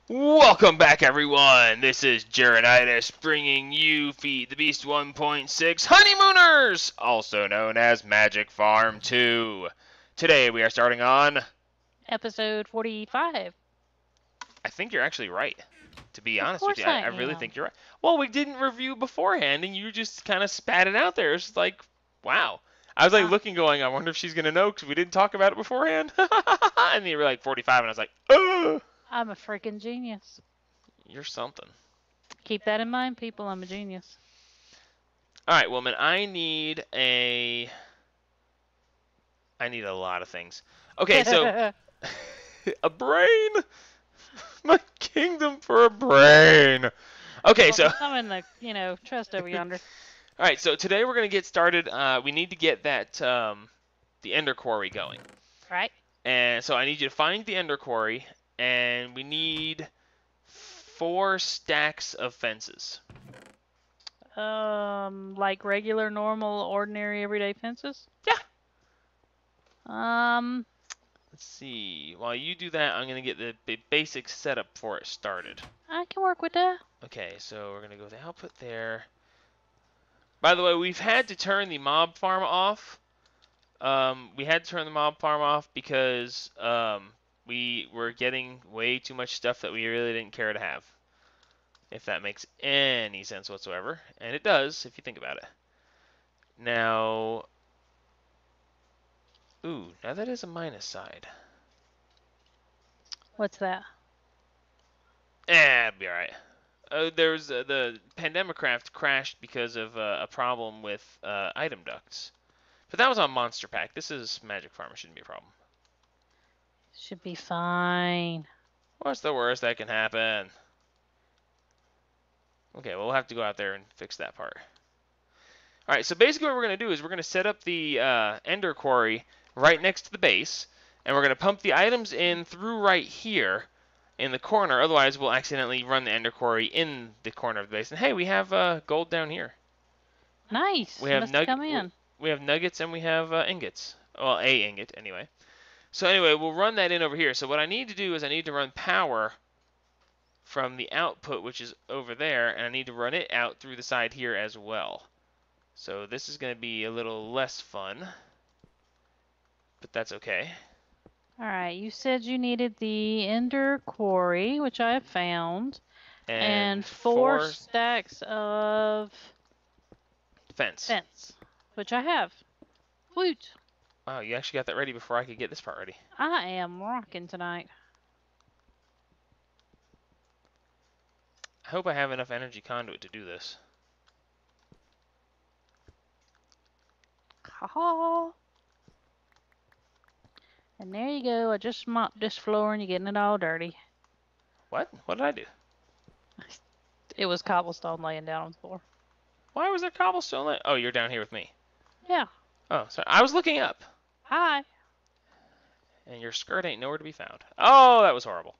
Welcome back, everyone. This is Jarenitis bringing you Feed the Beast 1.6 Honeymooners, also known as Magic Farm 2. Today we are starting on... Episode 45. I think you're actually right, to be honest with you. Of course I I really am. think you're right. Well, we didn't review beforehand, and you just kind of spat it out there. It's just like, wow. I was like looking, going, I wonder if she's going to know, because we didn't talk about it beforehand. And you were like 45, and I was like, oh. I'm a freaking genius. You're something. Keep that in mind, people. I'm a genius. Alright, woman, I need a lot of things. Okay, so a brain. My kingdom for a brain. Okay, so I'm in the, trust over yonder. all right, so today we're gonna get started. We need to get that the Ender Quarry going. Right. And so I need you to find the Ender Quarry, and we need 4 stacks of fences. Like regular, normal, ordinary, everyday fences? Yeah. Let's see. While you do that, I'm going to get the basic setup for it started. I can work with that. Okay, so we're going to go the output there. By the way, we've had to turn the mob farm off. We had to turn the mob farm off because we were getting way too much stuff that we really didn't care to have. If that makes any sense whatsoever. And it does, if you think about it. Now... Ooh, now that is a minus side. What's that? It'll be alright. There's the Pandemicraft crashed because of a problem with item ducts. But that was on Monster Pack. This is Magic Farm. It shouldn't be a problem. Should be fine. What's the worst that can happen? Okay, well, we'll have to go out there and fix that part. Alright, so basically what we're going to do is we're going to set up the Ender Quarry right next to the base, and we're going to pump the items in through right here in the corner. Otherwise, we'll accidentally run the Ender Quarry in the corner of the base. And hey, we have gold down here. Nice. We have come in. We have nuggets and we have ingots. Well, a ingot anyway. So anyway, we'll run that in over here. So what I need to do is I need to run power from the output, which is over there, and I need to run it out through the side here as well. So this is going to be a little less fun, but that's okay. Alright, you said you needed the Ender Quarry, which I have found, and 4 stacks of fence, which I have. Woot! Wow, you actually got that ready before I could get this part ready. I am rocking tonight. I hope I have enough energy conduit to do this. Ha-ha! And there you go. I just mopped this floor and you're getting it all dirty. What? What did I do? It was cobblestone laying down on the floor. Why was there cobblestone? Oh, you're down here with me. Yeah. Oh, sorry. I was looking up. Hi. And your skirt ain't nowhere to be found. Oh, that was horrible.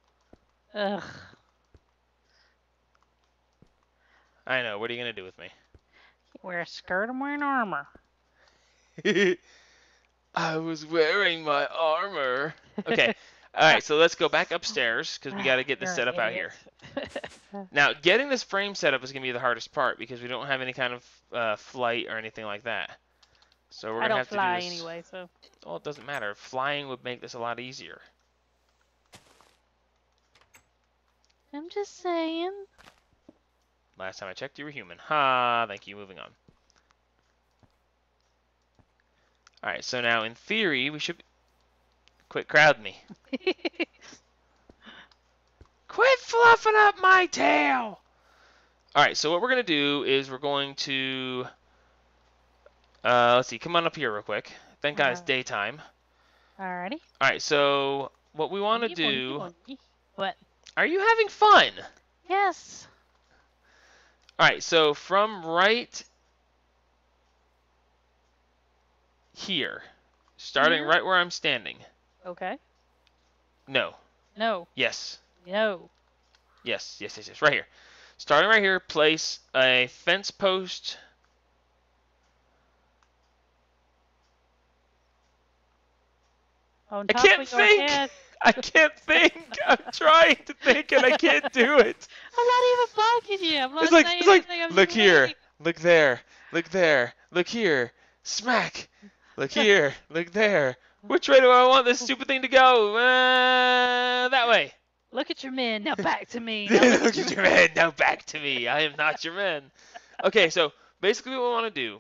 Ugh. I know. What are you going to do with me? You wear a skirt, I'm wearing armor. I was wearing my armor. Okay. Alright, so let's go back upstairs because we got to get this set up out here. Now, getting this frame set up is going to be the hardest part because we don't have any kind of flight or anything like that. So we're going to have to do this. I don't fly anyway, so. Well, it doesn't matter. Flying would make this a lot easier. I'm just saying. Last time I checked, you were human. Ha, thank you. Moving on. Alright, so now in theory, we should... Quit crowding me. Quit fluffing up my tail! Alright, so what we're going to do is we're going to... let's see, come on up here real quick. Thank God it's daytime. Alrighty. Alright, so what we want to do... What? Are you having fun? Yes. Alright, so from right here, starting right where I'm standing. Okay. No. No. Yes. No. Yes, yes, yes, yes. Right here. Starting right here, place a fence post. On I top can't of your think! head. I can't think. I'm trying to think and I can't do it. I'm not even blocking you. I'm not It's like saying it's like anything. I'm look just here, waiting. look there, look there, look here, smack. Look here, look there. Which way do I want this stupid thing to go? That way. Look at your men. Now back to me. Now look at Look your at your men. man. Now back to me. I am not your man. Okay, so basically what we want to do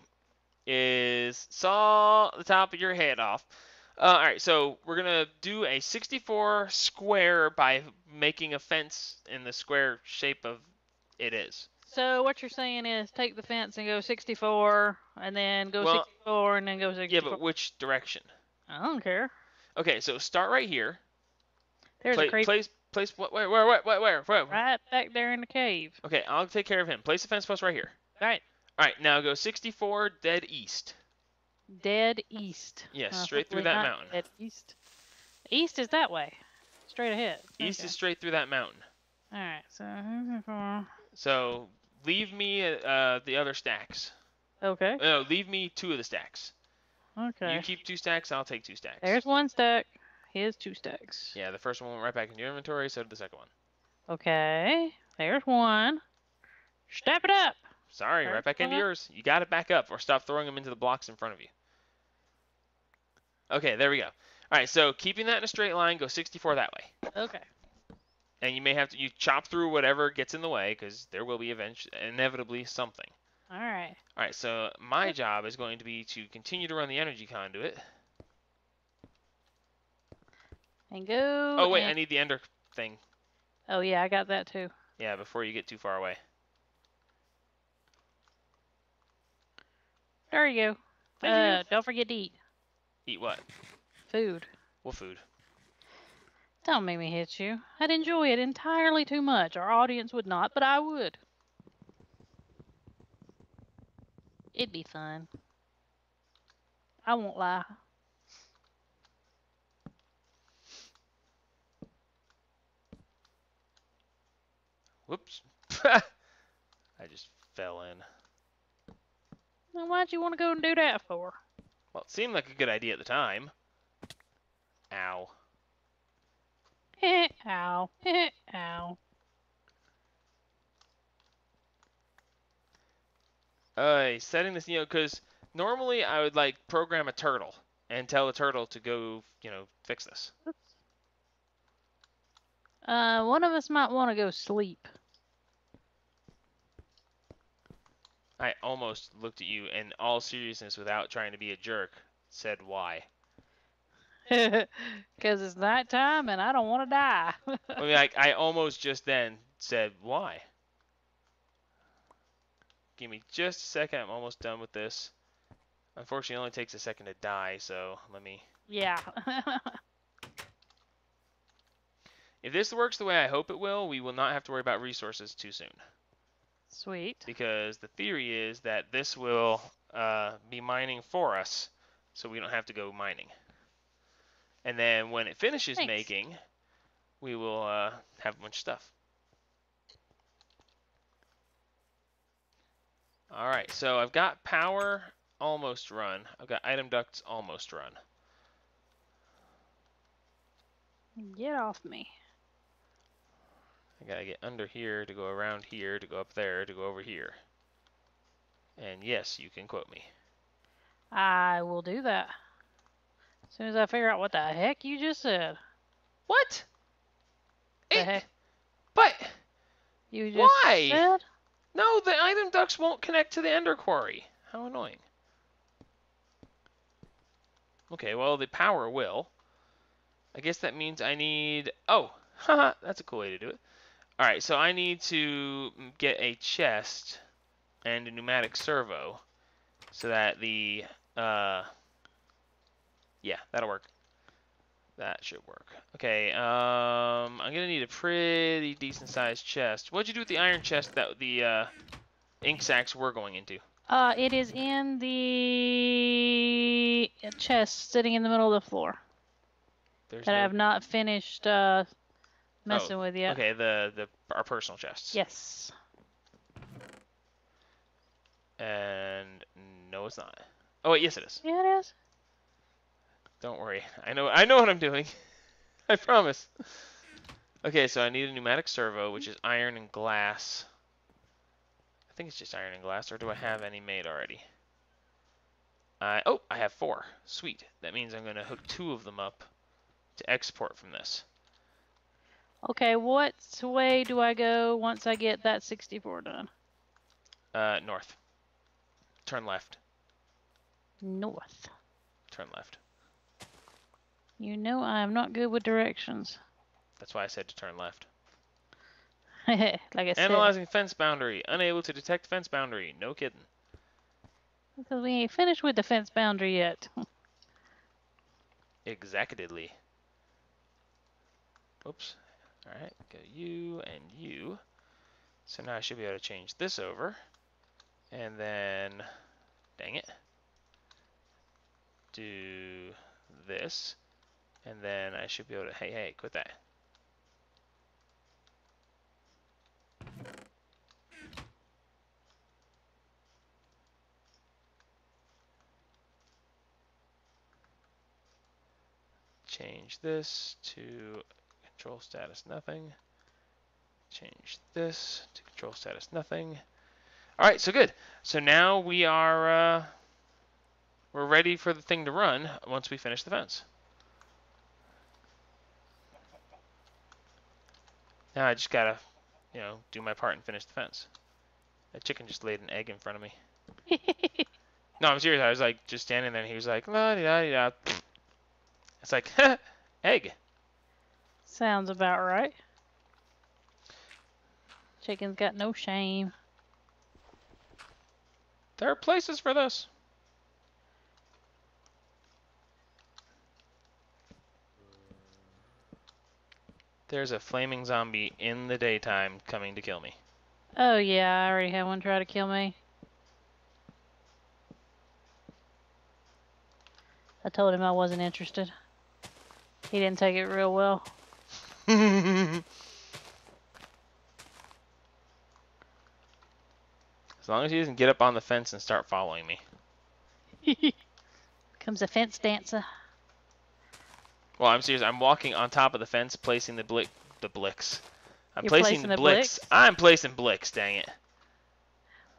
is saw the top of your head off. All right, so we're gonna do a 64 square by making a fence in the square shape of it is. So what you're saying is take the fence and go 64, and then go 64, and then go Yeah, 64. but which direction? I don't care. Okay, so start right here. There's a creeper Place. Where? right back there in the cave. Okay, I'll take care of him. Place the fence post right here. All right. All right, now go 64 dead east. Dead east. Yes, straight through that mountain. Dead east. East is that way. Straight ahead. East is straight through that mountain. All right. So leave me the other stacks. Okay. No, leave me 2 of the stacks. Okay. You keep 2 stacks, I'll take 2 stacks. There's 1 stack. Here's 2 stacks. Yeah, the first one went right back in your inventory, so did the second one. Okay. There's 1. Step it up. Sorry, right back into yours. You got to back up or stop throwing them into the blocks in front of you. Okay, there we go. All right, so keeping that in a straight line, go 64 that way. Okay. And you may have to chop through whatever gets in the way because there will be inevitably something. All right. All right, so my job is going to be to continue to run the energy conduit. And go. Oh wait, I need the ender thing. Oh yeah, I got that too. Yeah, before you get too far away. There you go. Thank you. Don't forget to eat. Eat what? Food. What food? Don't make me hit you. I'd enjoy it entirely too much. Our audience would not, but I would. It'd be fun. I won't lie. Whoops. I just fell in. Now, why'd you want to go and do that for? Well, it seemed like a good idea at the time. Ow. Ow. Ow. Setting this, because normally I would like program a turtle and tell the turtle to go, fix this. Oops. One of us might want to go sleep. I almost looked at you in all seriousness without trying to be a jerk. Said why? Because it's nighttime and I don't want to die. I mean, I almost just then said why. Give me just a second. I'm almost done with this. Unfortunately, it only takes a second to die, so let me... Yeah. If this works the way I hope it will, we will not have to worry about resources too soon. Sweet. Because the theory is that this will be mining for us, so we don't have to go mining. And then when it finishes making, we will have a bunch of stuff. Alright, so I've got power almost run. I've got item ducts almost run. Get off me. I gotta get under here to go around here to go up there to go over here. And yes, you can quote me. I will do that. As soon as I figure out what the heck you just said. What? The heck? But you just said? No, the item ducts won't connect to the ender quarry. How annoying. Okay, well, the power will. I guess that means I need... Oh, haha, that's a cool way to do it. Alright, so I need to get a chest and a pneumatic servo so that the... Yeah, that'll work. That should work. Okay, I'm going to need a pretty decent-sized chest. What'd you do with the iron chest that the ink sacks were going into? It is in the chest sitting in the middle of the floor. I have not finished messing with yet. Okay, our personal chests. Yes. And no, it's not. Oh wait, yes it is. Yeah, it is. Don't worry. I know what I'm doing. I promise. Okay, so I need a pneumatic servo, which is iron and glass. I think it's just iron and glass, or do I have any made already? Oh, I have 4. Sweet. That means I'm going to hook 2 of them up to export from this. Okay, what way do I go once I get that 64 done? North. Turn left. North. Turn left. You know I am not good with directions. That's why I said to turn left. Like I said. Analyzing fence boundary. Unable to detect fence boundary. No kidding. Because we ain't finished with the fence boundary yet. Exactly. Oops. Alright, go you and you. So now I should be able to change this over. And then, dang it, do this. And then I should be able to, hey, quit that. Change this to control status nothing. Change this to control status nothing. All right, so good. So now we are we're ready for the thing to run once we finish the fence. Now I just gotta, do my part and finish the fence. That chicken just laid an egg in front of me. No, I'm serious. I was like just standing there, and he was like, la di da di da. It's like, egg. Sounds about right. Chicken's got no shame. There are places for this. There's a flaming zombie in the daytime coming to kill me. Oh yeah, I already had one try to kill me. I told him I wasn't interested. He didn't take it real well. As long as he doesn't get up on the fence and start following me. Comes a fence dancer. Well, I'm serious. I'm walking on top of the fence, placing the blicks. You're placing the blicks? I'm placing blicks, dang it.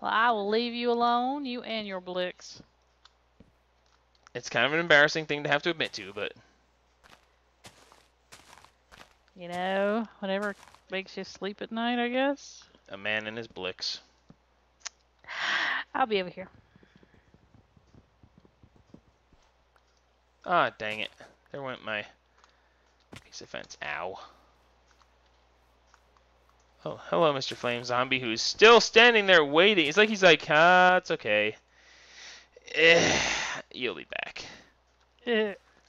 Well, I will leave you alone, you and your blicks. It's kind of an embarrassing thing to have to admit to, but... You know, whatever makes you sleep at night, I guess. A man and his blicks. I'll be over here. Ah, dang it. There went my piece of fence. Ow. Oh, hello, Mr. Flame Zombie, who's still standing there waiting. It's like, it's okay. You'll be back.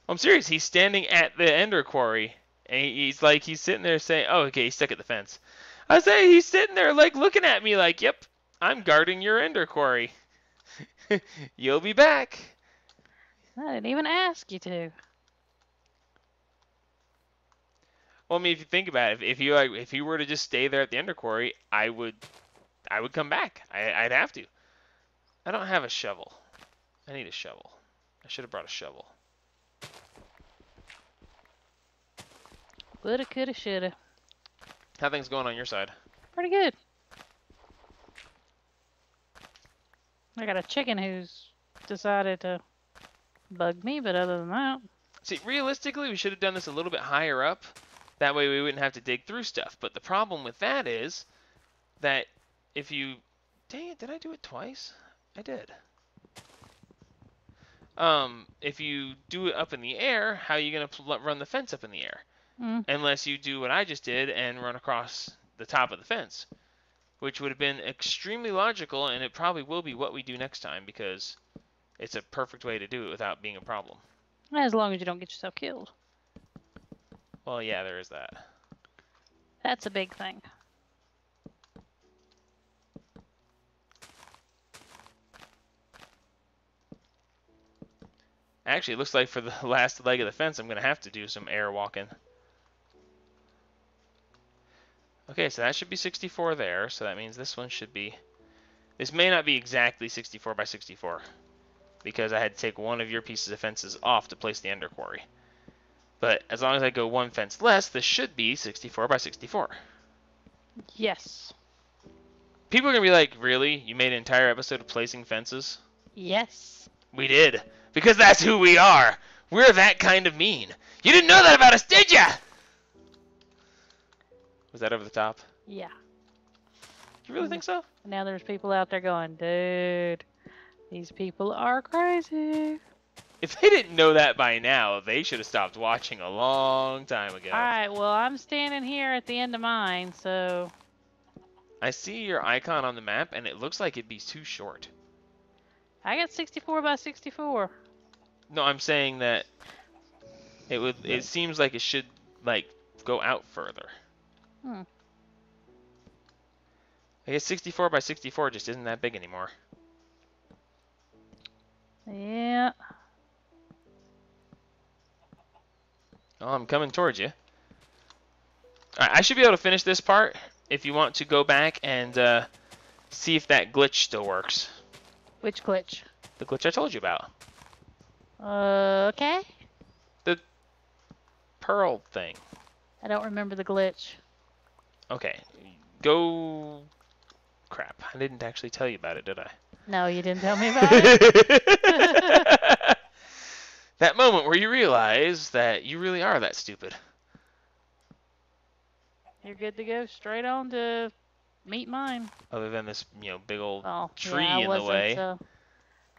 I'm serious. He's standing at the Ender Quarry, and he's sitting there saying, oh, okay, he's stuck at the fence. I say he's sitting there, looking at me like, yep, I'm guarding your Ender Quarry. You'll be back. I didn't even ask you to. Well, I mean, if you think about it, if you were to just stay there at the Ender Quarry, I would come back. I'd have to. I don't have a shovel. I need a shovel. I should have brought a shovel. Woulda, coulda, shoulda. How things going on your side? Pretty good. I got a chicken who's decided to bug me, but other than that... See, realistically, we should have done this a little bit higher up. That way we wouldn't have to dig through stuff. But the problem with that is that if you... Dang it, did I do it twice? I did. If you do it up in the air, how are you going to run the fence up in the air? Unless you do what I just did and run across the top of the fence. Which would have been extremely logical, and it probably will be what we do next time, because it's a perfect way to do it without being a problem. As long as you don't get yourself killed. Well, yeah, there is that. That's a big thing. Actually, it looks like for the last leg of the fence, I'm going to have to do some air walking. Okay, so that should be 64 there, so that means this one should be... This may not be exactly 64 by 64, because I had to take one of your pieces of fences off to place the Ender Quarry. But as long as I go one fence less, this should be 64 by 64. Yes. People are going to be like, really? You made an entire episode of placing fences? Yes. We did. Because that's who we are. We're that kind of mean. You didn't know that about us, did ya? Was that over the top? Yeah. You really think so? Now there's people out there going, dude, these people are crazy. If they didn't know that by now, they should have stopped watching a long time ago. Alright, well, I'm standing here at the end of mine, so... I see your icon on the map, and it looks like it'd be too short. I got 64 by 64. No, I'm saying that it seems like it should, like, go out further. I guess 64 by 64 just isn't that big anymore. Yeah. Oh, I'm coming towards you. Alright, I should be able to finish this part if you want to go back and see if that glitch still works. Which glitch? The glitch I told you about. Okay. The pearl thing. I don't remember the glitch. Okay. Go... Crap. I didn't actually tell you about it, did I? No, you didn't tell me about it. That moment where you realize that you really are that stupid. You're good to go straight on to meet mine. Other than this, big old tree yeah, in the way.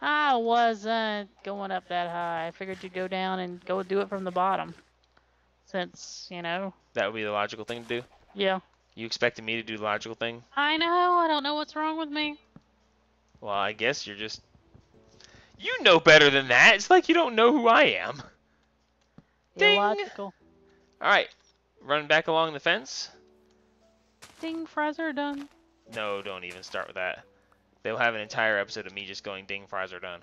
I wasn't going up that high. I figured you'd go down and go do it from the bottom. Since, That would be the logical thing to do? Yeah. You expected me to do the logical thing? I know. I don't know what's wrong with me. Well, I guess you're just... You know better than that. It's like you don't know who I am. Ding! Illogical. Alright. Run back along the fence. Ding, fries are done. No, don't even start with that. They'll have an entire episode of me just going, ding, fries are done.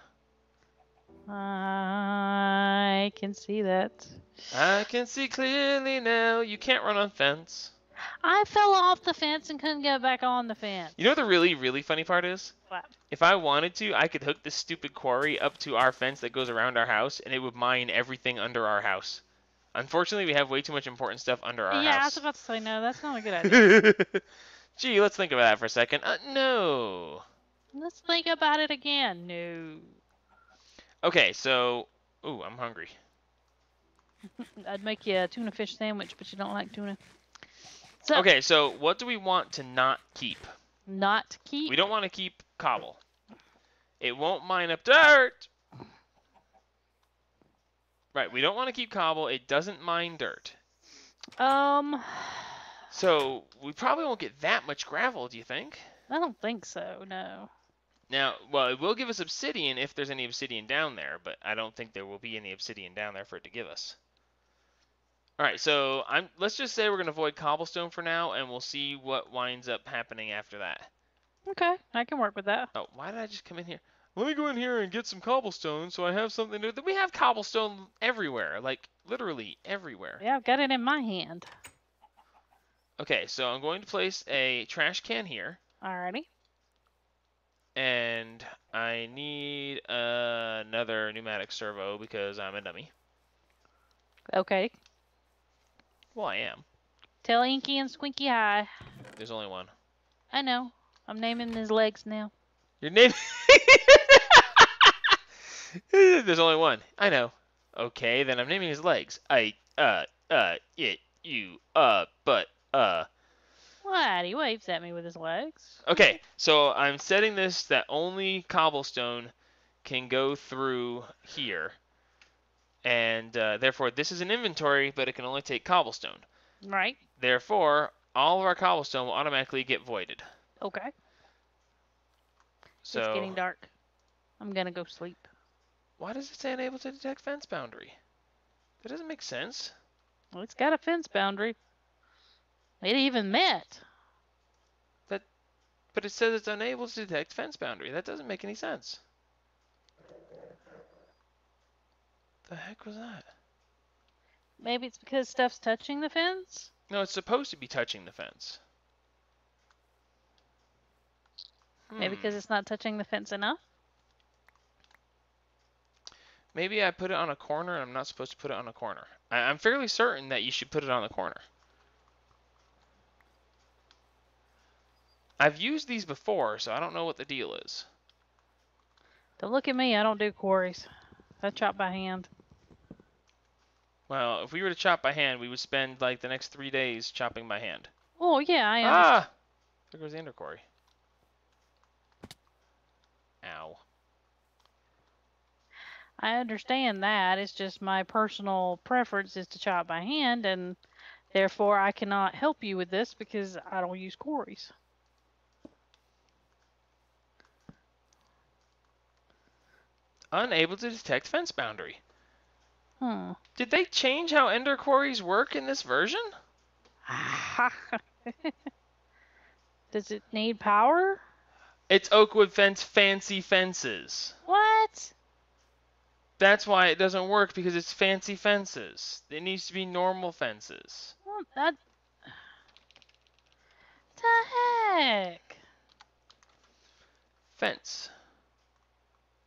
I can see that. I can see clearly now. You can't run on fence. I fell off the fence and couldn't get back on the fence. You know what the really, really funny part is? What? If I wanted to, I could hook this stupid quarry up to our fence that goes around our house, and it would mine everything under our house. Unfortunately, we have way too much important stuff under our house. Yeah, I was about to say, no, that's not a good idea. Gee, let's think about that for a second. No. Let's think about it again. No. Okay, so... Ooh, I'm hungry. I'd make you a tuna fish sandwich, but you don't like tuna. So, okay, so what do we want to not keep? Not keep? We don't want to keep cobble. It won't mine up dirt. Right, we don't want to keep cobble. It doesn't mine dirt. So, we probably won't get that much gravel, do you think? I don't think so, no. Now, well, it will give us obsidian if there's any obsidian down there, but I don't think there will be any obsidian down there for it to give us. Alright, so let's just say we're going to avoid cobblestone for now, and we'll see what winds up happening after that. Okay, I can work with that. Oh, why did I just come in here? Let me go in here and get some cobblestone so I have something to... We have cobblestone everywhere, like, literally everywhere. Yeah, I've got it in my hand. Okay, so I'm going to place a trash can here. Alrighty. And I need another pneumatic servo because I'm a dummy. Okay. Well, I am. Tell Inky and Squinky hi. There's only one. I know. I'm naming his legs now. Your name... There's only one. I know. Okay, then I'm naming his legs. But. What? He waves at me with his legs. Okay, so I'm setting this that only cobblestone can go through here. And therefore, this is an inventory, but it can only take cobblestone. Right. Therefore, all of our cobblestone will automatically get voided. Okay. So, it's getting dark. I'm gonna go sleep. Why does it say unable to detect fence boundary? That doesn't make sense. Well, it's got a fence boundary. It even met. But it says it's unable to detect fence boundary. That doesn't make any sense. The heck was that? Maybe it's because stuff's touching the fence? No, it's supposed to be touching the fence. Maybe because it's not touching the fence enough? Maybe I put it on a corner and I'm not supposed to put it on a corner. I'm fairly certain that you should put it on the corner. I've used these before, so I don't know what the deal is. Don't look at me. I don't do quarries. I chop by hand. Well, if we were to chop by hand, we would spend like the next 3 days chopping by hand. Oh, yeah, I understand. Ah! There goes the ender quarry. Ow. I understand that. It's just my personal preference is to chop by hand, and therefore I cannot help you with this because I don't use quarries. Unable to detect fence boundary. Hmm. Did they change how ender quarries work in this version? Does it need power? It's Oakwood Fence Fancy Fences. What? That's why it doesn't work, because it's fancy fences. It needs to be normal fences. What the heck? Fence.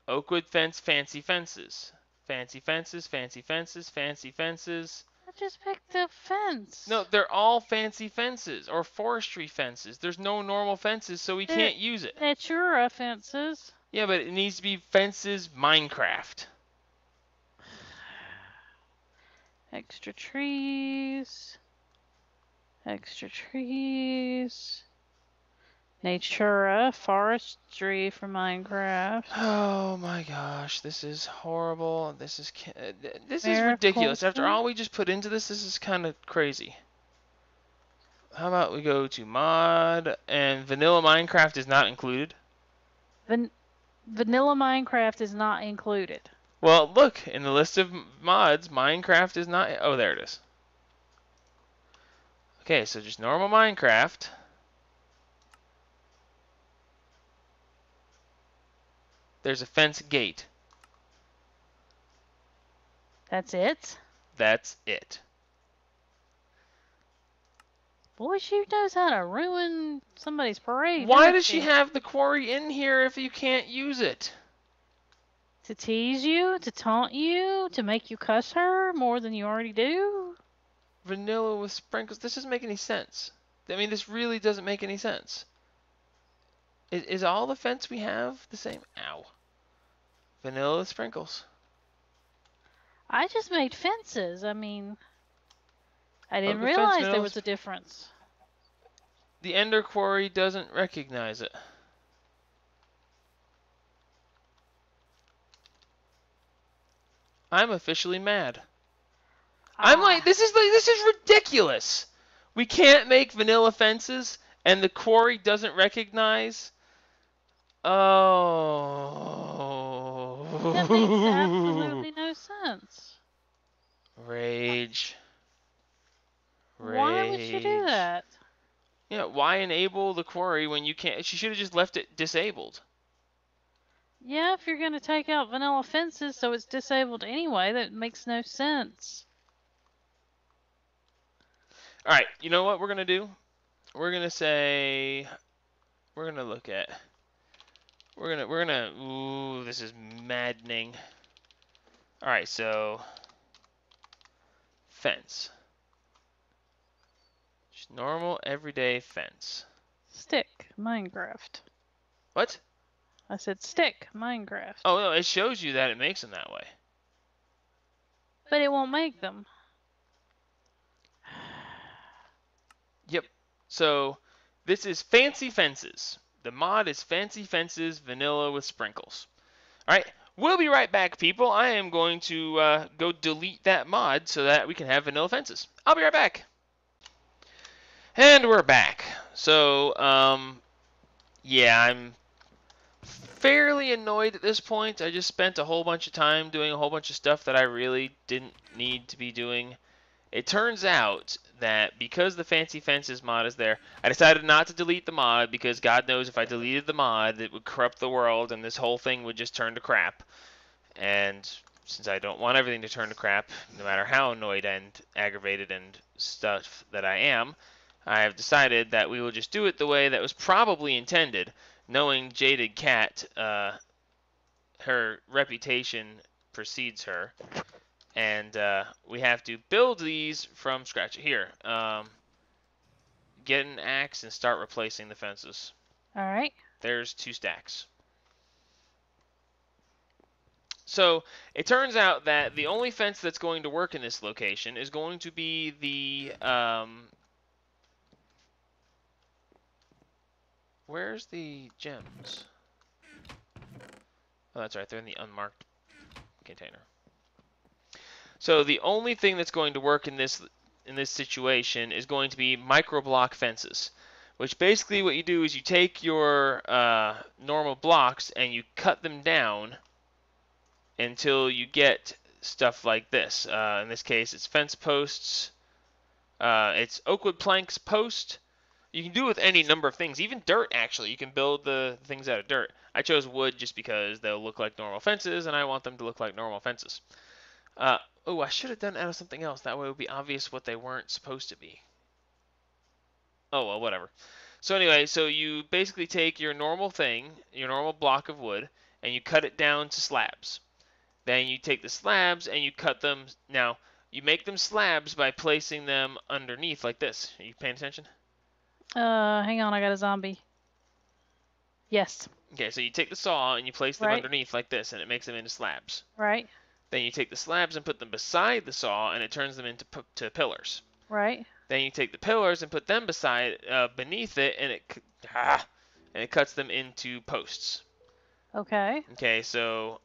Oakwood Fence Fancy Fences. Fancy fences, fancy fences, fancy fences. I just picked a fence. No, they're all fancy fences or forestry fences. There's no normal fences, so we can't use it. Natura fences. Yeah, but it needs to be fences Minecraft. Extra trees. Extra trees. Natura, forestry for Minecraft. Oh my gosh, this is horrible. This is ridiculous. After all we just put into this, this is kind of crazy. How about we go to mod, and vanilla Minecraft is not included? Vanilla Minecraft is not included. Well, look, in the list of mods, Minecraft is not... Oh, there it is. Okay, so just normal Minecraft. There's a fence gate. That's it? That's it. Boy, she knows how to ruin somebody's parade. Why does she have the quarry in here if you can't use it? To tease you? To taunt you? To make you cuss her more than you already do? Vanilla with sprinkles. This doesn't make any sense. I mean, this really doesn't make any sense. Is all the fence we have the same? Ow. Vanilla with sprinkles. I just made fences. I mean, I didn't realize there was a difference. The ender quarry doesn't recognize it. I'm officially mad. I'm like, this is ridiculous. We can't make vanilla fences, and the quarry doesn't recognize. Oh. That makes absolutely no sense. Rage. Why would you do that? Yeah, why enable the quarry when you can't? She should have just left it disabled. Yeah, if you're going to take out vanilla fences so it's disabled anyway, that makes no sense. Alright, you know what we're going to do? We're going to say... We're going to look at... We're gonna... Ooh, this is maddening. Alright, so... Fence. Just normal, everyday fence. Stick, Minecraft. What? I said stick, Minecraft. Oh, no, it shows you that it makes them that way. But it won't make them. Yep. So, this is Fancy Fences. The mod is Fancy Fences Vanilla with Sprinkles. Alright, we'll be right back, people. I am going to go delete that mod so that we can have vanilla fences. I'll be right back. And we're back. So, yeah, I'm fairly annoyed at this point. I just spent a whole bunch of time doing a whole bunch of stuff that I really didn't need to be doing. It turns out that because the Fancy Fences mod is there, I decided not to delete the mod because God knows if I deleted the mod, it would corrupt the world and this whole thing would just turn to crap. And since I don't want everything to turn to crap, no matter how annoyed and aggravated and stuff that I am, I have decided that we will just do it the way that was probably intended, knowing Jaded Cat, her reputation precedes her. And we have to build these from scratch. Here, get an axe and start replacing the fences. All right. There's 2 stacks. So it turns out that the only fence that's going to work in this location is going to be the where's the gems? Oh, that's right. They're in the unmarked container. So the only thing that's going to work in this situation is going to be micro-block fences, which basically what you do is you take your normal blocks and you cut them down until you get stuff like this. In this case, it's fence posts. It's oakwood planks post. You can do it with any number of things, even dirt, actually. You can build the things out of dirt. I chose wood just because they'll look like normal fences, and I want them to look like normal fences. Oh, I should have done out of something else. That way it would be obvious what they weren't supposed to be. Oh, well, whatever. So anyway, so you basically take your normal thing, your normal block of wood, and you cut it down to slabs. Then you take the slabs and you cut them. Now, you make them slabs by placing them underneath like this. Are you paying attention? Hang on, I got a zombie. Yes. Okay, so you take the saw and you place them underneath like this, and it makes them into slabs. Right. Then you take the slabs and put them beside the saw, and it turns them into pillars. Right. Then you take the pillars and put them beneath it, and it cuts them into posts. Okay. Okay, so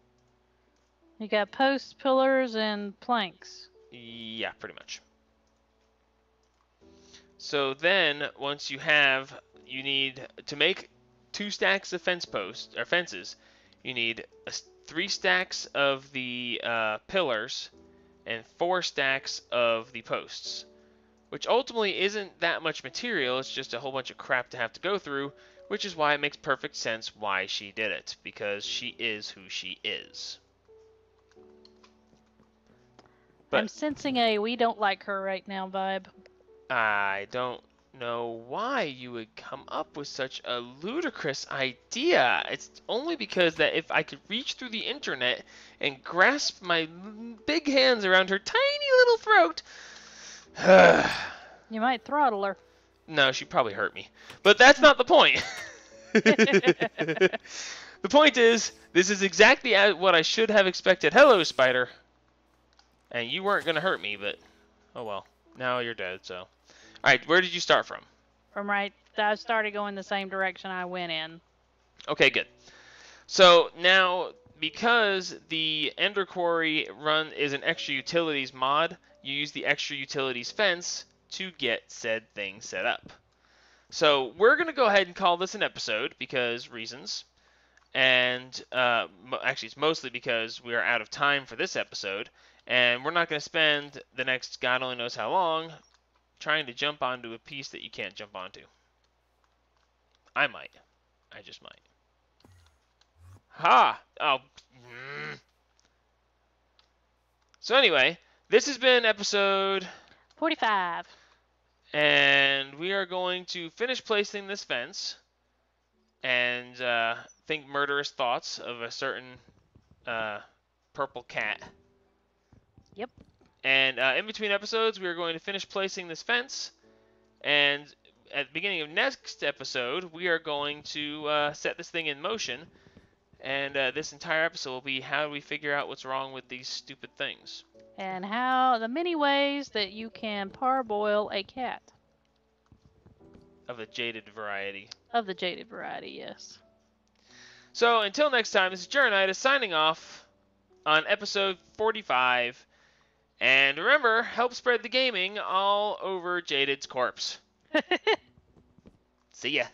you got posts, pillars, and planks. Yeah, pretty much. So then, once you need to make 2 stacks of fences. You need 3 stacks of the pillars and 4 stacks of the posts, which ultimately isn't that much material. It's just a whole bunch of crap to have to go through, which is why it makes perfect sense why she did it, because she is who she is. But I'm sensing a we don't like her right now vibe. I don't know why you would come up with such a ludicrous idea. It's only because that if I could reach through the internet and grasp my big hands around her tiny little throat... You might throttle her. No, she'd probably hurt me. But that's not the point. The point is, this is exactly what I should have expected. Hello, spider. And you weren't going to hurt me, but... Oh well. Now you're dead, so... Alright, where did you start from? From right. I started going the same direction I went in. Okay, good. So now, because the Ender Quarry run is an extra utilities mod, you use the extra utilities fence to get said thing set up. So we're going to go ahead and call this an episode because reasons. And actually, it's mostly because we are out of time for this episode. And we're not going to spend the next God only knows how long trying to jump onto a piece that you can't jump onto. I might. I just might. Ha! Oh. So anyway, this has been episode 45. And we are going to finish placing this fence and think murderous thoughts of a certain purple cat. Yep. And in between episodes, we are going to finish placing this fence. And at the beginning of next episode, we are going to set this thing in motion. And this entire episode will be how do we figure out what's wrong with these stupid things. And how the many ways that you can parboil a cat. Of the jaded variety. Of the jaded variety, yes. So until next time, this is Jaronitis signing off on episode 45. And remember, help spread the gaming all over Jaded's corpse. See ya.